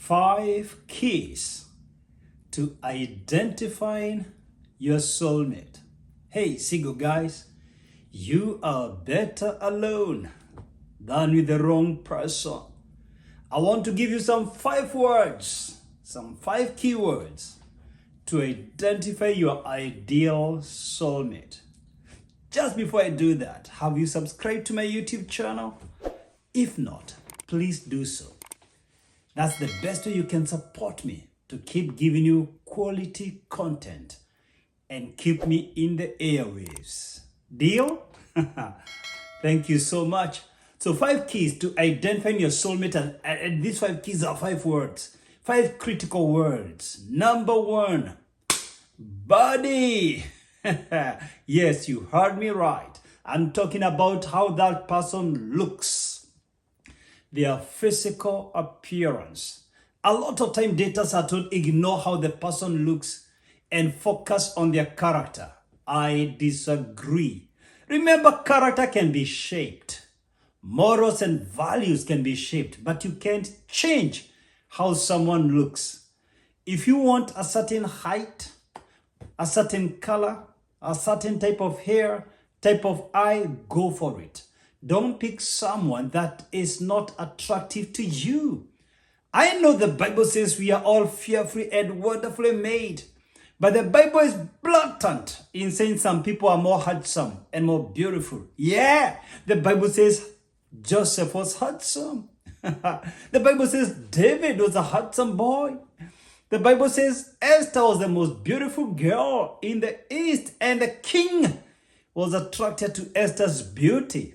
5 keys to identifying your soulmate. Hey, single guys, you are better alone than with the wrong person. I want to give you some 5 words, some 5 keywords to identify your ideal soulmate. Just before I do that, have you subscribed to my YouTube channel? If not, please do so. That's the best way you can support me to keep giving you quality content and keep me in the airwaves. Deal? Thank you so much. So 5 keys to identifying your soulmate, and these 5 keys are 5 words, 5 critical words. Number 1, body. Yes, you heard me right. I'm talking about how that person looks. Their physical appearance. A lot of time daters are told ignore how the person looks and focus on their character. I disagree. Remember, character can be shaped. Morals and values can be shaped, but you can't change how someone looks. If you want a certain height, a certain color, a certain type of hair, type of eye, go for it. Don't pick someone that is not attractive to you. I know the Bible says we are all fearfully and wonderfully made, but the Bible is blatant in saying some people are more handsome and more beautiful. Yeah, the Bible says Joseph was handsome. The Bible says David was a handsome boy. The Bible says Esther was the most beautiful girl in the East, and the king was attracted to Esther's beauty.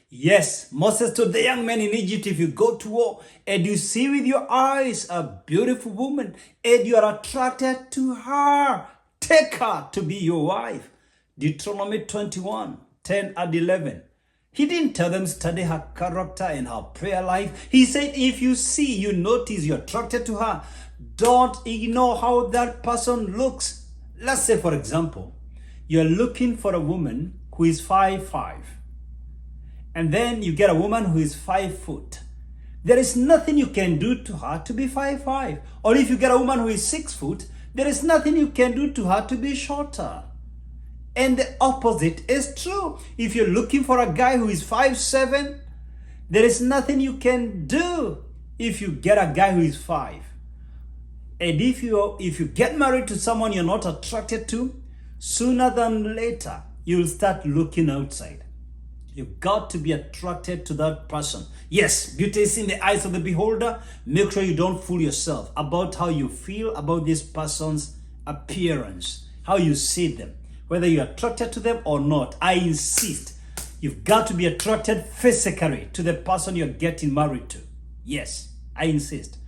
Yes, Moses told the young man in Egypt, if you go to war and you see with your eyes a beautiful woman and you are attracted to her, take her to be your wife. Deuteronomy 21, 10 and 11. He didn't tell them study her character and her prayer life. He said if you see, you notice, you're attracted to her, don't ignore how that person looks. Let's say, for example, you're looking for a woman who is 5'5". And then you get a woman who is 5 foot. There is nothing you can do to her to be 5'5". Or if you get a woman who is 6 foot, there is nothing you can do to her to be shorter. And the opposite is true. If you're looking for a guy who is 5'7", there is nothing you can do if you get a guy who is 5. And if you get married to someone you're not attracted to, sooner than later, you'll start looking outside. You've got to be attracted to that person. Yes, beauty is in the eyes of the beholder. Make sure you don't fool yourself about how you feel about this person's appearance, how you see them, whether you're attracted to them or not. I insist, you've got to be attracted physically to the person you're getting married to. Yes, I insist.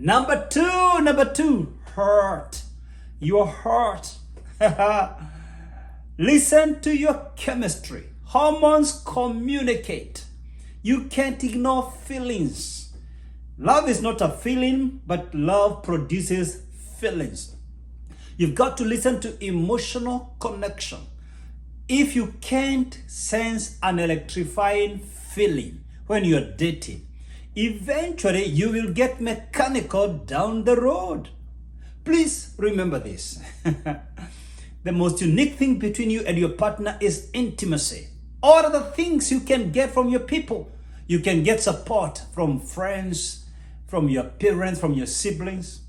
Number two, heart. Your heart. Listen to your chemistry. Hormones communicate. You can't ignore feelings. Love is not a feeling, but love produces feelings. You've got to listen to emotional connection. If you can't sense an electrifying feeling when you're dating, eventually you will get mechanical down the road. Please remember this. The most unique thing between you and your partner is intimacy. All of the things you can get from your people. You can get support from friends, from your parents, from your siblings.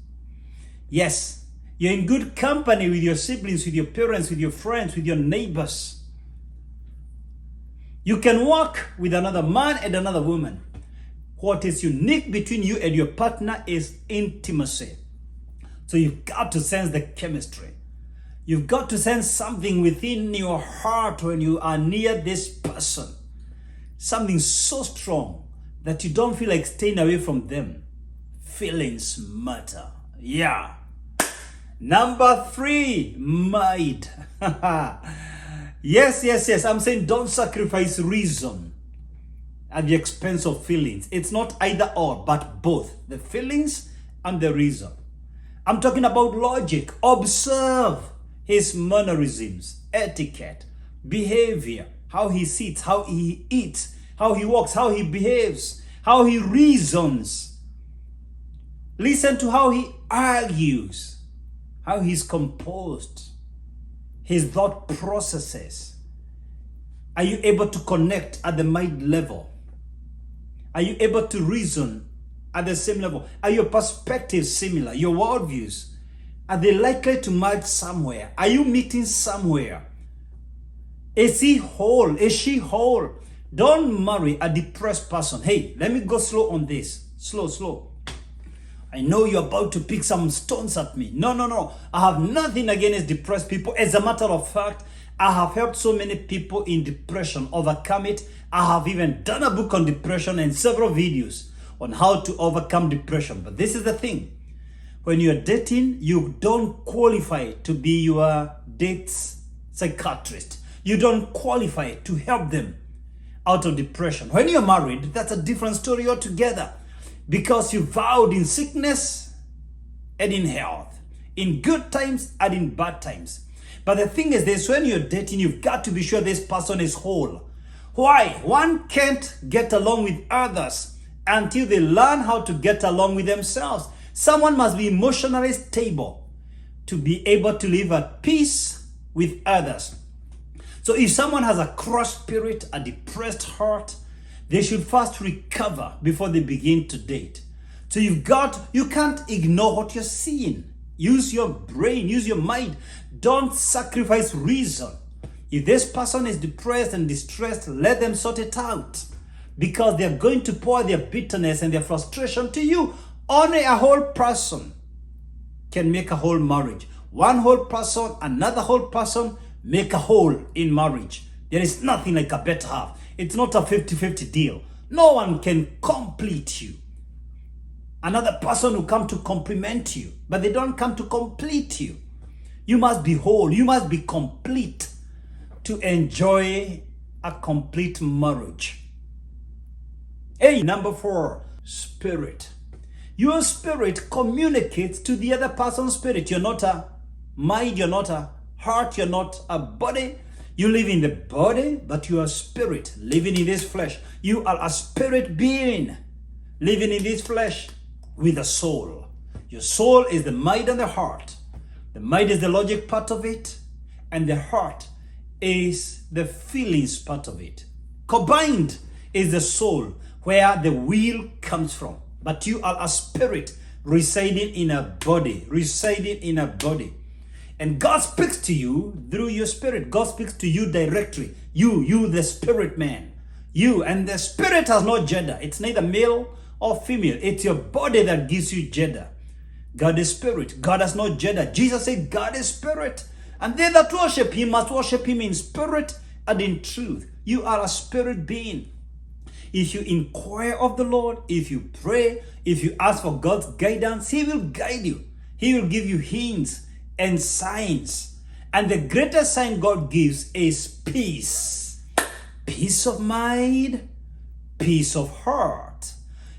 Yes, you're in good company with your siblings, with your parents, with your friends, with your neighbors. You can walk with another man and another woman. What is unique between you and your partner is intimacy. So you've got to sense the chemistry. You've got to sense something within your heart when you are near this person. Something so strong that you don't feel like staying away from them. Feelings matter. Yeah. Number 3, mind. Yes. I'm saying don't sacrifice reason at the expense of feelings. It's not either or, but both. The feelings and the reason. I'm talking about logic. Observe his mannerisms, etiquette, behavior, how he sits, how he eats, how he walks, how he behaves, how he reasons. Listen to how he argues, how he's composed, his thought processes. Are you able to connect at the mind level? Are you able to reason at the same level? Are your perspectives similar? Your worldviews, are they likely to merge somewhere? Are you meeting somewhere? Is he whole? Is she whole? Don't marry a depressed person. Hey, let me go slow on this. Slow. I know you're about to pick some stones at me. No. I have nothing against depressed people. As a matter of fact, I have helped so many people in depression overcome it. I have even done a book on depression and several videos on how to overcome depression. But this is the thing. When you're dating, you don't qualify to be your date's psychiatrist. You don't qualify to help them out of depression. When you're married, that's a different story altogether, because you vowed in sickness and in health, in good times and in bad times. But the thing is this, when you're dating, you've got to be sure this person is whole. Why? One can't get along with others until they learn how to get along with themselves. Someone must be emotionally stable to be able to live at peace with others. So if someone has a crushed spirit, a depressed heart, they should first recover before they begin to date. So you can't ignore what you're seeing. Use your brain, use your mind. Don't sacrifice reason. If this person is depressed and distressed, let them sort it out, because they're going to pour their bitterness and their frustration to you. Only a whole person can make a whole marriage. One whole person, another whole person, make a whole in marriage. There is nothing like a better half. It's not a 50-50 deal. No one can complete you. Another person will come to complement you, but they don't come to complete you. You must be whole. You must be complete to enjoy a complete marriage. Hey, number 4, spirit. Your spirit communicates to the other person's spirit. You're not a mind, you're not a heart, you're not a body. You live in the body, but you are spirit living in this flesh. You are a spirit being living in this flesh with a soul. Your soul is the mind and the heart. The mind is the logic part of it, and the heart is the feelings part of it. Combined is the soul, where the will comes from. But you are a spirit residing in a body, And God speaks to you through your spirit. God speaks to you directly. You the spirit man. You, and the spirit has no gender. It's neither male or female. It's your body that gives you gender. God is spirit. God has no gender. Jesus said God is spirit. And they that worship him must worship him in spirit and in truth. You are a spirit being. If you inquire of the Lord, if you pray, if you ask for God's guidance, he will guide you. He will give you hints and signs. And the greatest sign God gives is peace. Peace of mind, peace of heart.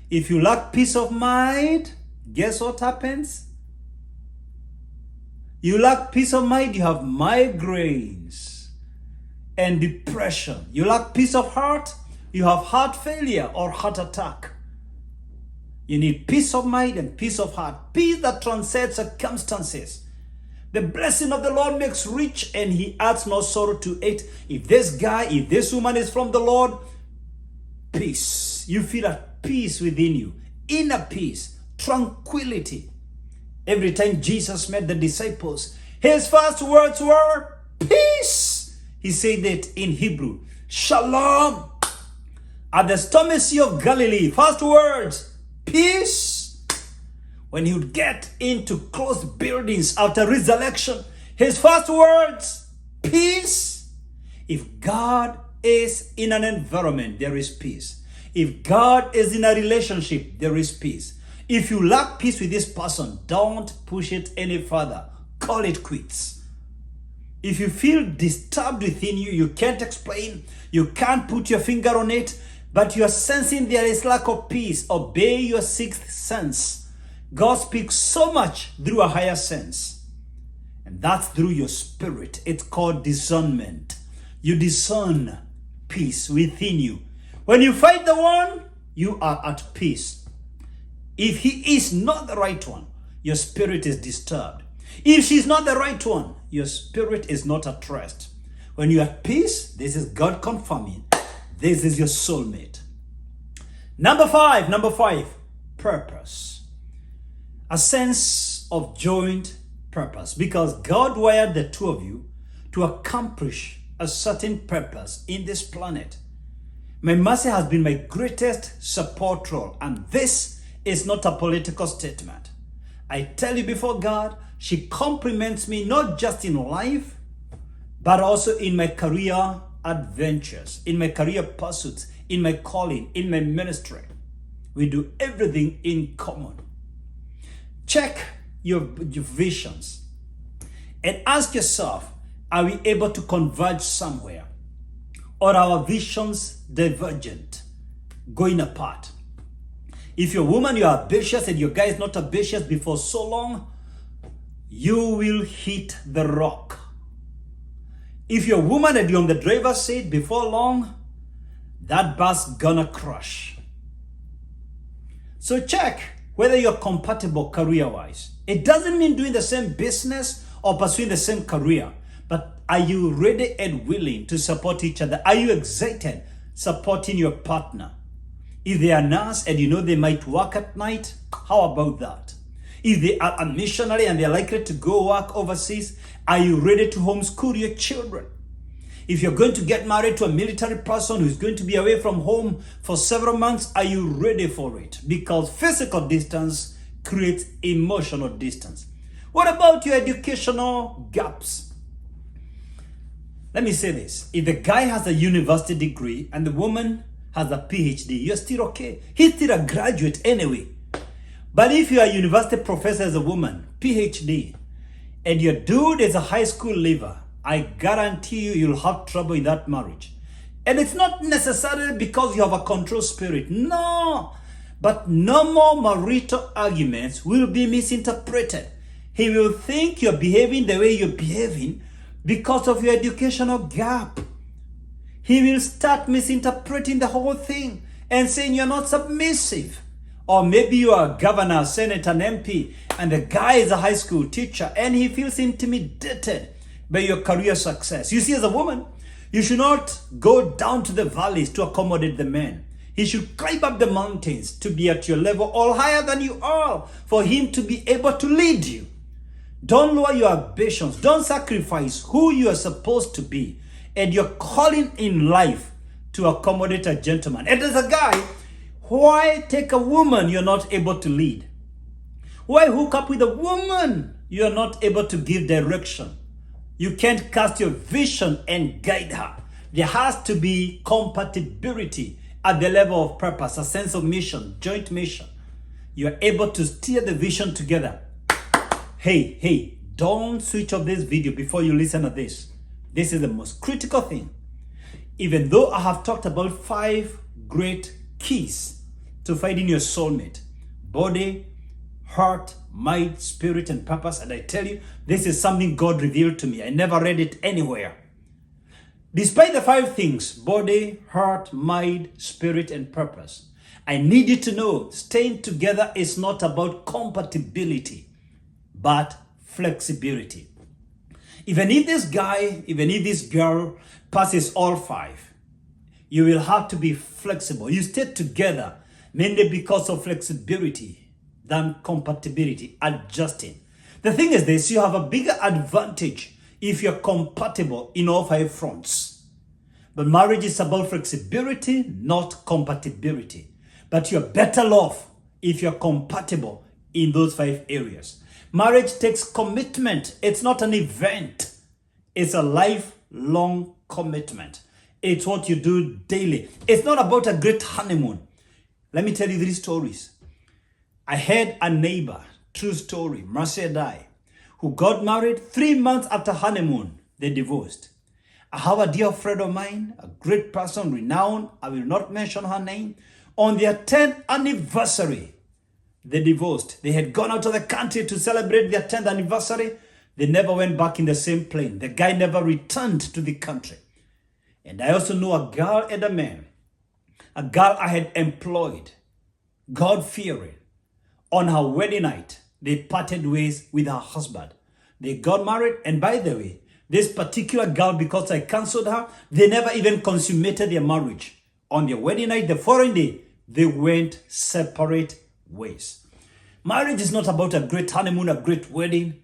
If you lack peace of mind, guess what happens? You lack peace of mind, you have migraines and depression. You lack peace of heart, you have heart failure or heart attack. You need peace of mind and peace of heart. Peace that transcends circumstances. The blessing of the Lord makes rich, and he adds no sorrow to it. If this woman is from the Lord, peace. You feel at peace within you. Inner peace, tranquility. Every time Jesus met the disciples, his first words were peace. He said it in Hebrew. Shalom. At the stormy sea of Galilee, first words, peace. When he would get into closed buildings after resurrection, his first words, peace. If God is in an environment, there is peace. If God is in a relationship, there is peace. If you lack peace with this person, don't push it any further. Call it quits. If you feel disturbed within you, you can't explain, you can't put your finger on it, but you are sensing there is lack of peace, obey your sixth sense. God speaks so much through a higher sense, and that's through your spirit. It's called discernment. You discern peace within you. When you find the one, you are at peace. If he is not the right one, your spirit is disturbed. If she's not the right one, your spirit is not at rest. When you're at peace, this is God confirming, this is your soulmate. Number five, purpose. A sense of joint purpose, because God wired the two of you to accomplish a certain purpose in this planet. My mercy has been my greatest support role, and this is not a political statement. I tell you before God, she compliments me not just in life, but also in my career adventures, in my career pursuits, in my calling, in my ministry. We do everything in common. Check your visions and ask yourself, are we able to converge somewhere? Or are our visions divergent, going apart? If you're a woman, you are ambitious, and your guy is not ambitious before so long, you will hit the rock. If you're a woman and you're on the driver's seat, before long, that bus gonna crash. So check whether you're compatible career-wise. It doesn't mean doing the same business or pursuing the same career, but are you ready and willing to support each other? Are you excited supporting your partner? If they are a nurse and you know they might work at night, how about that? If they are a missionary and they're likely to go work overseas, are you ready to homeschool your children? If you're going to get married to a military person who's going to be away from home for several months, are you ready for it? Because physical distance creates emotional distance. What about your educational gaps? Let me say this. If the guy has a university degree and the woman has a PhD, you're still okay. He's still a graduate anyway. But if you're a university professor as a woman, PhD, and your dude is a high school leaver, I guarantee you'll have trouble in that marriage. And it's not necessarily because you have a control spirit. No. But no more marital arguments will be misinterpreted. He will think you're behaving the way you're behaving because of your educational gap. He will start misinterpreting the whole thing and saying you're not submissive. Or maybe you are a governor, senator, an MP, and the guy is a high school teacher and he feels intimidated by your career success. You see, as a woman, you should not go down to the valleys to accommodate the men. He should climb up the mountains to be at your level or higher than you are for him to be able to lead you. Don't lower your ambitions. Don't sacrifice who you are supposed to be and your calling in life to accommodate a gentleman. And as a guy, why take a woman you're not able to lead? Why hook up with a woman you're not able to give direction? You can't cast your vision and guide her. There has to be compatibility at the level of purpose, a sense of mission, joint mission. You're able to steer the vision together. Hey, don't switch off this video before you listen to this. This is the most critical thing. Even though I have talked about 5 great keys to finding your soulmate: body, heart, mind, spirit, and purpose. And I tell you, this is something God revealed to me. I never read it anywhere. Despite the 5 things, body, heart, mind, spirit, and purpose, I need you to know staying together is not about compatibility, but flexibility. Even if this guy, even if this girl passes all 5, you will have to be flexible. You stay together mainly because of flexibility than compatibility, adjusting. The thing is this: you have a bigger advantage if you're compatible in all 5 fronts. But marriage is about flexibility, not compatibility. But you're better off if you're compatible in those 5 areas. Marriage takes commitment. It's not an event. It's a lifelong commitment. It's what you do daily. It's not about a great honeymoon. Let me tell you 3 stories. I had a neighbor, true story, MARIETTA, who got married 3 months after honeymoon. They divorced. I have a dear friend of mine, a great person, renowned, I will not mention her name. On their 10th anniversary, they divorced. They had gone out of the country to celebrate their 10th anniversary. They never went back in the same plane. The guy never returned to the country. And I also know a girl and a man, a girl I had employed, God-fearing, on her wedding night, they parted ways with her husband. They got married, and by the way, this particular girl, because I cancelled her, they never even consummated their marriage. On their wedding night, the following day, they went separate ways. Marriage is not about a great honeymoon, a great wedding,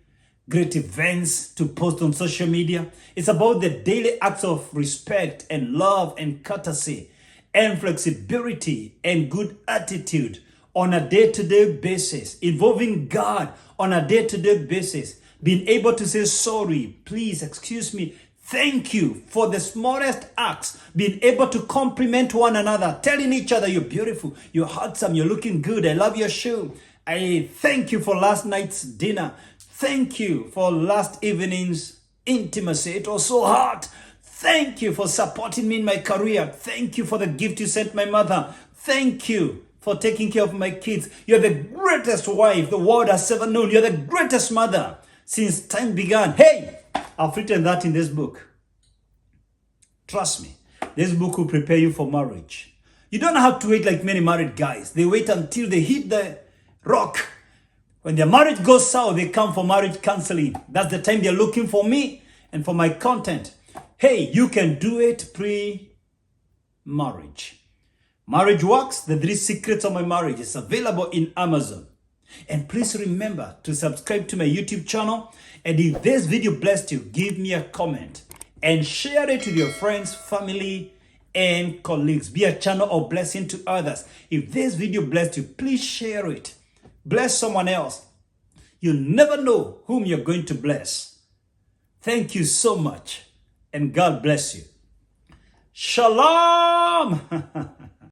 great events to post on social media. It's about the daily acts of respect and love and courtesy and flexibility and good attitude on a day-to-day basis, involving God on a day-to-day basis, being able to say sorry, please, excuse me, thank you for the smallest acts, being able to compliment one another, telling each other you're beautiful, you're handsome, you're looking good, I love your shoe. I thank you for last night's dinner. Thank you for last evening's intimacy. It was so hot. Thank you for supporting me in my career. Thank you for the gift you sent my mother. Thank you for taking care of my kids. You're the greatest wife the world has ever known. You're the greatest mother since time began. Hey, I've written that in this book. Trust me, this book will prepare you for marriage. You don't have to wait like many married guys. They wait until they hit the rock. When their marriage goes south, they come for marriage counseling. That's the time they're looking for me and for my content. Hey, you can do it pre-marriage. Marriage Works, the 3 Secrets of My Marriage is available in Amazon. And please remember to subscribe to my YouTube channel. And if this video blessed you, give me a comment and share it with your friends, family, and colleagues. Be a channel of blessing to others. If this video blessed you, please share it. Bless someone else. You never know whom you're going to bless. Thank you so much, and God bless you. Shalom.